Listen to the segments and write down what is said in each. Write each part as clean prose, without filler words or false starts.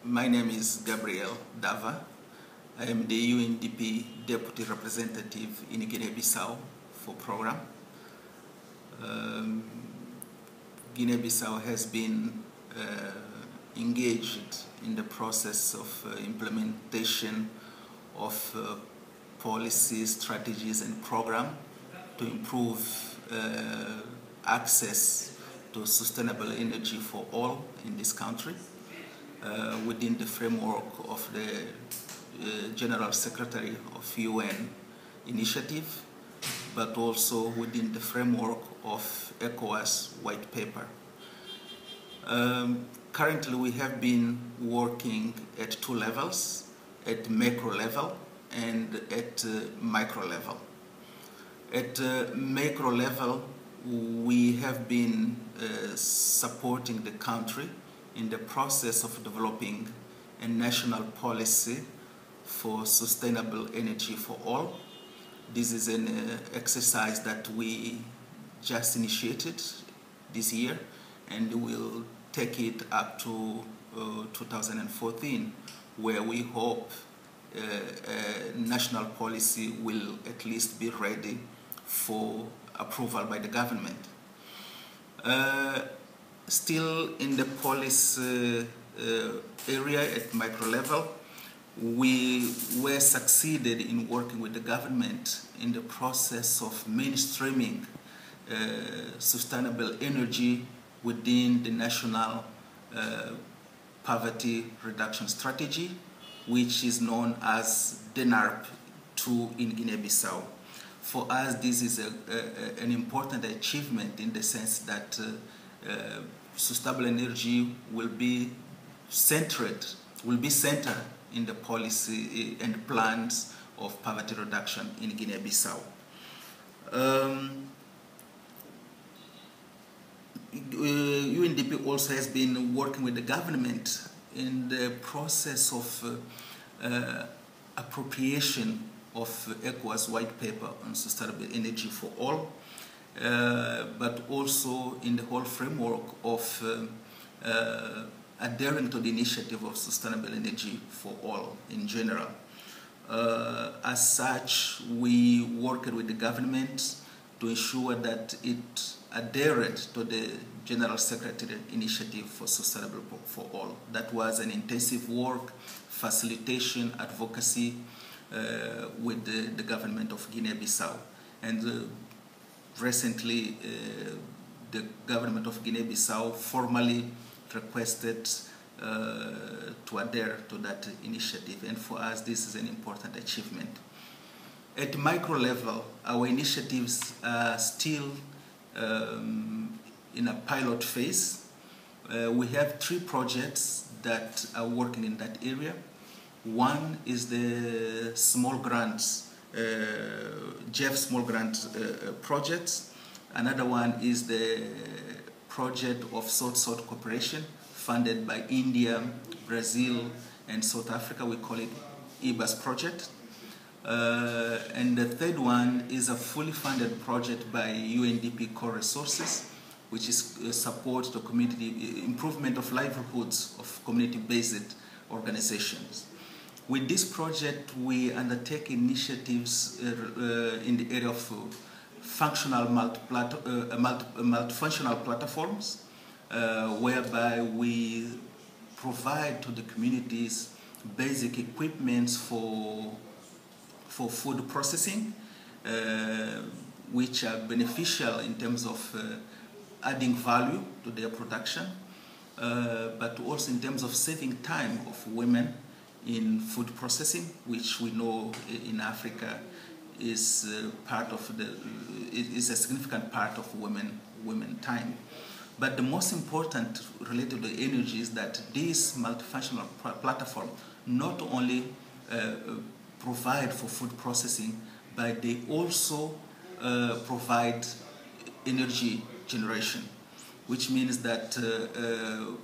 My name is Gabriel, DAVA. I am the UNDP Deputy Representative in Guinea-Bissau for program. Guinea-Bissau has been engaged in the process of implementation of policies, strategies and program to improve access to sustainable energy for all in this country within the framework of the General Secretary of UN initiative, but also within the framework of ECOWAS white paper. Currently we have been working at two levels, at macro level and at micro level. At macro level, we have been supporting the country in the process of developing a national policy for sustainable energy for all. This is an exercise that we just initiated this year, and we'll take it up to 2014, where we hope a national policy will at least be ready for approval by the government. Still in the policy area at micro level, we were succeeded in working with the government in the process of mainstreaming sustainable energy within the national poverty reduction strategy, which is known as DENARP 2 in Guinea-Bissau. For us, this is an important achievement in the sense that sustainable energy will be centered in the policy and plans of poverty reduction in Guinea-Bissau. UNDP also has been working with the government in the process of appropriation of ECOWAS white paper on sustainable energy for all, but also in the whole framework of adhering to the initiative of sustainable energy for all in general. As such, we worked with the government to ensure that it adhered to the General Secretary initiative for sustainable for all. That was an intensive work, facilitation, advocacy with the government of Guinea-Bissau. And recently, the government of Guinea-Bissau formally requested to adhere to that initiative, and for us this is an important achievement. At micro level, our initiatives are still in a pilot phase. We have 3 projects that are working in that area. One is the small grants, JEF small grant projects. Another one is the project of South-South cooperation funded by India, Brazil, and South Africa. We call it IBAS project. And the third one is a fully funded project by UNDP core resources, which is support to community improvement of livelihoods of community-based organizations. With this project, we undertake initiatives in the area of functional multifunctional platforms, whereby we provide to the communities basic equipments for food processing, which are beneficial in terms of adding value to their production, but also in terms of saving time of women in food processing, which we know in Africa is is a significant part of women time. But the most important related to the energy is that this multifunctional platform not only provide for food processing, but they also provide energy generation, which means that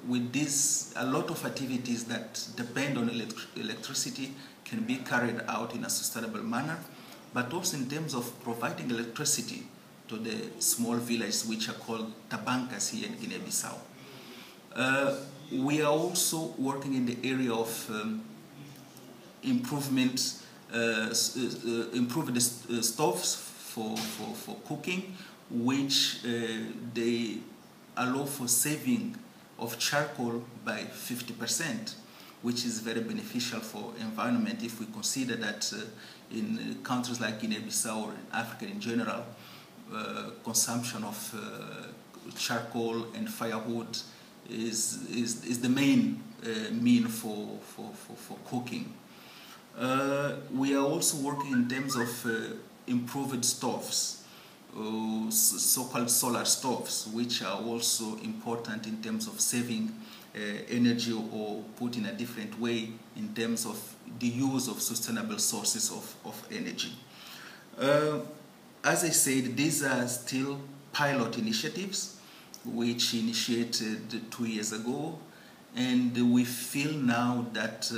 with this, a lot of activities that depend on electricity can be carried out in a sustainable manner, but also in terms of providing electricity to the small villages which are called tabankas here in Guinea-Bissau. We are also working in the area of improvement, improve the stoves for cooking, which they allow for saving of charcoal by 50%, which is very beneficial for environment if we consider that in countries like Guinea-Bissau or in Africa in general, consumption of charcoal and firewood is the main mean for cooking. We are also working in terms of improved stoves, so-called solar stoves, which are also important in terms of saving energy, or put in a different way, in terms of the use of sustainable sources of energy. As I said, these are still pilot initiatives which initiated 2 years ago, and we feel now that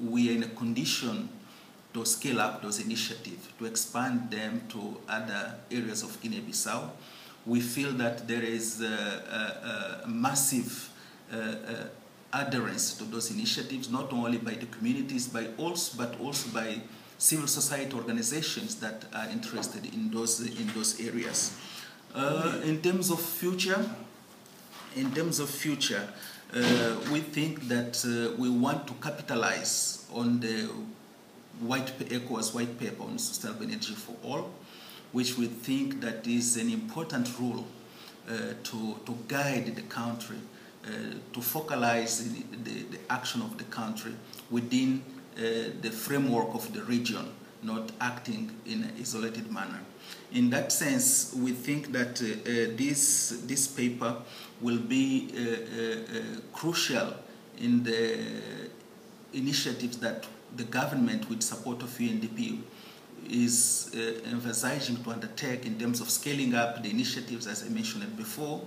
we are in a condition to scale up those initiatives, to expand them to other areas of Guinea-Bissau. We feel that there is a massive adherence to those initiatives, not only by the communities, but also by civil society organizations that are interested in those areas. In terms of future, we think that we want to capitalize on the ECOWAS white paper on sustainable energy for all, which we think that is an important rule to guide the country, to focalize the action of the country within the framework of the region, not acting in an isolated manner. In that sense, we think that this paper will be crucial in the initiatives that the government, with support of UNDP, is emphasizing to undertake in terms of scaling up the initiatives, as I mentioned before,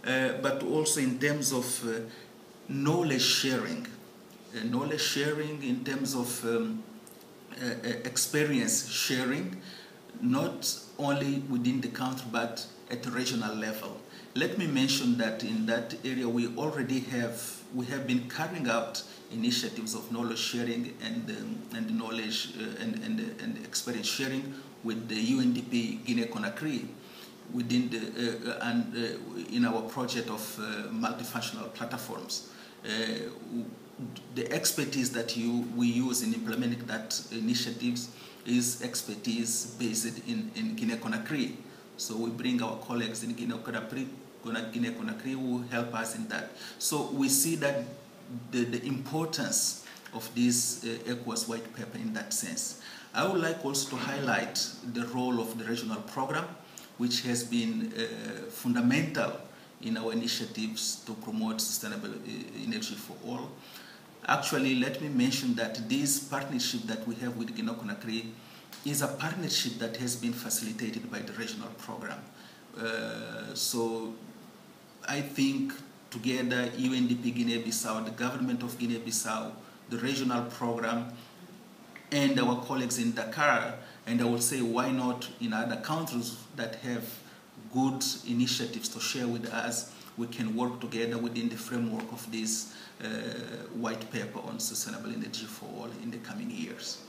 but also in terms of knowledge sharing in terms of experience sharing, not only within the country but at the regional level. Let me mention that in that area we have been carrying out initiatives of knowledge sharing and knowledge and experience sharing with the UNDP Guinea-Conakry within in our project of multifunctional platforms. The expertise that we use in implementing that initiatives is expertise based in Guinea-Conakry. So we bring our colleagues in Guinea-Conakry who help us in that. So we see that the importance of this ECOWAS white paper in that sense. I would like also to highlight the role of the regional program, which has been fundamental in our initiatives to promote sustainable energy for all. Actually, let me mention that this partnership that we have with Guinea-Conakry is a partnership that has been facilitated by the regional program. So I think together, UNDP Guinea-Bissau, the government of Guinea-Bissau, the regional program, and our colleagues in Dakar, and I would say why not in other countries that have good initiatives to share with us, we can work together within the framework of this white paper on sustainable energy for all in the coming years.